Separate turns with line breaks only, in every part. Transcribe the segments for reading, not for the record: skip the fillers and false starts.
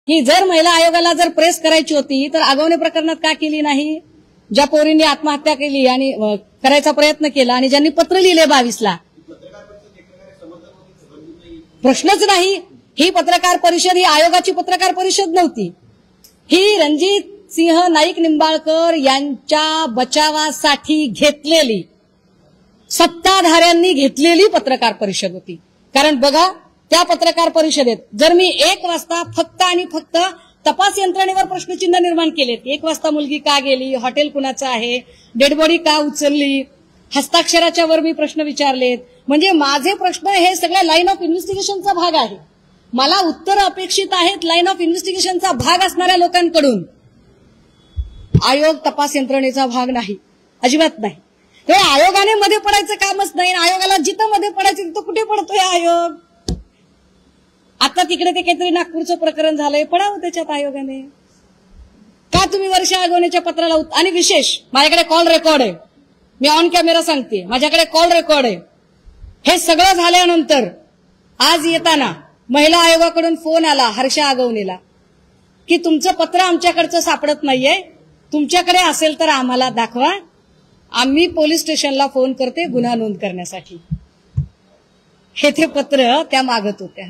की जर महिला आयोगाला जर प्रेस करायची होती तर आगवणे प्रकरणात का केली नाही? ज्या पोरींनी आत्महत्या केली आणि करायचा प्रयत्न केला आणि ज्यांनी पत्र लिहिले 22ला, प्रश्नच नाही. ही पत्रकार परिषद ही आयोगाची पत्रकार परिषद नव्हती. ही रणजित सिंह नाईक निंबाळकर यांच्या बचावासाठी घेतलेली, सत्ताधाऱ्यांनी घेतलेली पत्रकार परिषद होती. कारण बघा, त्या पत्रकार परिषदेत जर मी 1 वाजता फक्त आणि फक्त तपास यंत्रणेवर प्रश्नचिन्ह निर्माण केलेत, 1 वाजता मुलगी का गेली, हॉटेल कुणाचं आहे, डेडबॉडी का उचलली, हस्ताक्षराच्या वर मी प्रश्न विचारलेत. म्हणजे माझे प्रश्न हे सगळ्या लाईन ऑफ इन्व्हेस्टिगेशनचा भाग आहे. मला उत्तर अपेक्षित आहेत लाईन ऑफ इन्व्हेस्टिगेशनचा भाग असणाऱ्या लोकांकडून. आयोग तपास यंत्रणेचा भाग नाही, अजिबात नाही. हे आयोगाने मध्ये पडायचं कामच नाही. आयोगाला जिथं मध्ये पडायचं तिथं कुठे पडतोय आयोग? आता तिकडे ते काहीतरी नागपूरचं प्रकरण झालंय, पडावं त्याच्यात आयोगाने. का तुम्ही वर्षा आगवण्याच्या पत्राला आणि विशेष माझ्याकडे कॉल रेकॉर्ड आहे, मी ऑन कॅमेरा सांगते, माझ्याकडे कॉल रेकॉर्ड आहे. हे सगळं झाल्यानंतर आज येताना महिला आयोगाकडून फोन आला हर्षा आगवणेला की तुमचं पत्र आमच्याकडचं सापडत नाहीये, तुमच्याकडे असेल तर आम्हाला दाखवा, आम्ही पोलीस स्टेशनला फोन करते गुन्हा नोंद करण्यासाठी. हे ते पत्र त्या मागत होत्या.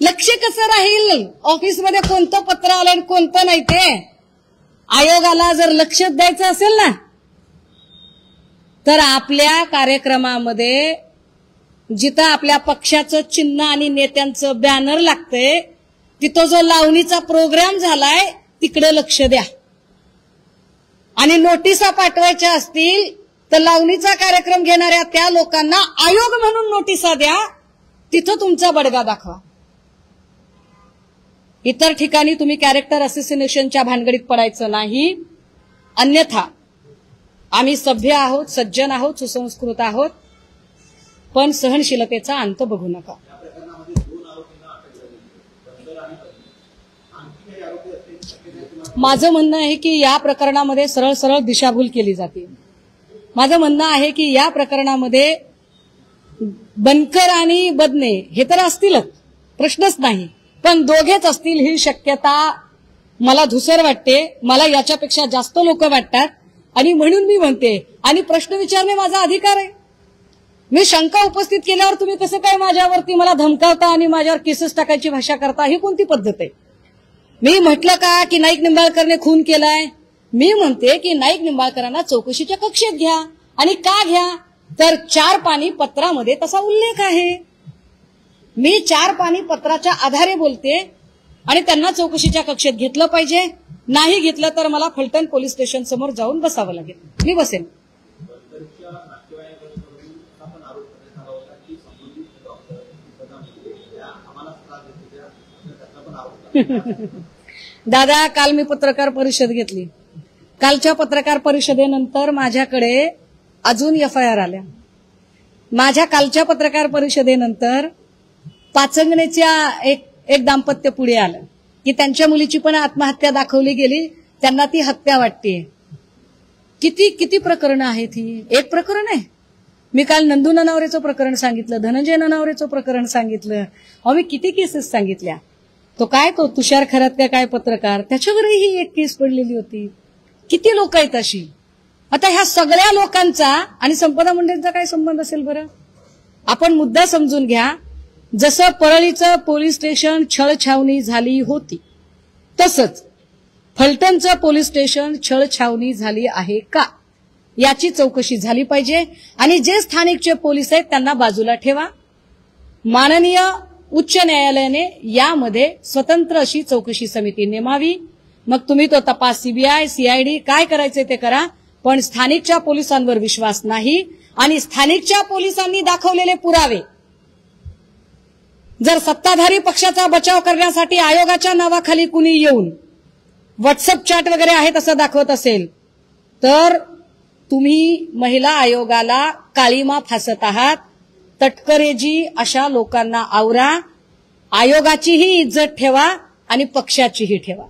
लक्ष कसं राहील ऑफिसमध्ये कोणतं पत्र आलं आणि कोणतं नाही ते? आयोगाला जर लक्ष द्यायचं असेल ना, तर आपल्या कार्यक्रमामध्ये जिथं आपल्या पक्षाचं चिन्ह आणि नेत्यांचं बॅनर लागतंय, तिथं जो लावणीचा प्रोग्राम झालाय तिकडे लक्ष द्या. आणि नोटिसा पाठवायच्या असतील तर लावणीचा कार्यक्रम घेणाऱ्या त्या लोकांना आयोग म्हणून नोटिसा द्या, तिथं तुमचा बडगा दाखवा. इतर ठिकाणी तुम्ही कॅरेक्टर असोसिएशनच्या भानगडीत पडायचं नाही. अन्यथा आम्ही सभ्य आहोत, सज्जन आहोत, सुसंस्कृत आहोत, पण सहनशीलतेचा अंत बघू नका. माझं म्हणणं आहे की या प्रकरणामध्ये सरळ सरळ दिशाभूल केली जाते. माझं म्हणणं आहे की या प्रकरणामध्ये बनकर आणि बदने हे तर असतीलच, प्रश्नच नाही, पण दोघेच असतील ही शक्यता मला धुसर वाटते. मला याच्यापेक्षा जास्त लोक वाटतात आणि म्हणून मी म्हणते, आणि प्रश्न विचारणे माझा अधिकार आहे. मी शंका उपस्थित केल्यावर तुम्ही कसं काय माझ्यावरती मला धमकावता आणि माझ्यावर केसेस टाकायची भाषा करता? ही कोणती पद्धत आहे? मी म्हटलं का की नाईक निंबाळकरने खून केलाय? मी म्हणते की नाईक निंबाळकरांना चौकशीच्या कक्षेत घ्या. आणि का घ्या? तर 4 पानी पत्रामध्ये तसा उल्लेख आहे. मी 4 पानी पत्राच्या आधारे बोलते आणि त्यांना चौकशीच्या कक्षेत घेतलं पाहिजे. नाही घेतलं तर मला फलटण पोलीस स्टेशन समोर जाऊन बसावं लागेल. मी बसेन. दादा, काल मी पत्रकार परिषद घेतली. कालच्या पत्रकार परिषदेनंतर माझ्याकडे अजून FIR आल्या. माझ्या कालच्या पत्रकार परिषदेनंतर पाचंगणेच्या एक दाम्पत्य पुढे आलं की त्यांच्या मुलीची पण आत्महत्या दाखवली गेली, त्यांना ती हत्या वाटते. किती प्रकरणं आहेत ही? एक प्रकरण आहे. मी काल नंदू ननावरेचं प्रकरण सांगितलं, धनंजय ननावरेचं प्रकरण सांगितलं, आम्ही किती केसेस सांगितल्या. तो तुषार खरात काय पत्रकार, त्याच्यावरही ही एक केस पडलेली होती. किती लोक आहेत अशी? आता ह्या सगळ्या लोकांचा आणि संपदा मुंडेंचा काय संबंध असेल बरं? आपण मुद्दा समजून घ्या. जसं परळीचं पोलीस स्टेशन छळछावणी झाली होती, तसंच फलटणचं पोलीस स्टेशन छळछावणी झाली आहे का याची चौकशी झाली पाहिजे. आणि जे स्थानिकचे पोलीस आहेत त्यांना बाजूला ठेवा. माननीय उच्च न्यायालयाने यामध्ये स्वतंत्र अशी चौकशी समिती नेमावी. मग तुम्ही तो तपास CBI, CID काय करायचे ते करा, पण स्थानिकच्या पोलिसांवर विश्वास नाही. आणि स्थानिकच्या पोलिसांनी दाखवलेले पुरावे जर सत्ताधारी पक्षाचा बचाव करण्यासाठी आयोगाच्या नावाखाली कुणी येऊन व्हॉट्सअप चॅट वगैरे आहेत असं दाखवत असेल, तर तुम्ही महिला आयोगाला काळीमा फासत आहात. तटकरेजी अशा लोकांना आवरा. आयोगाचीही इज्जत ठेवा आणि पक्षाचीही ठेवा.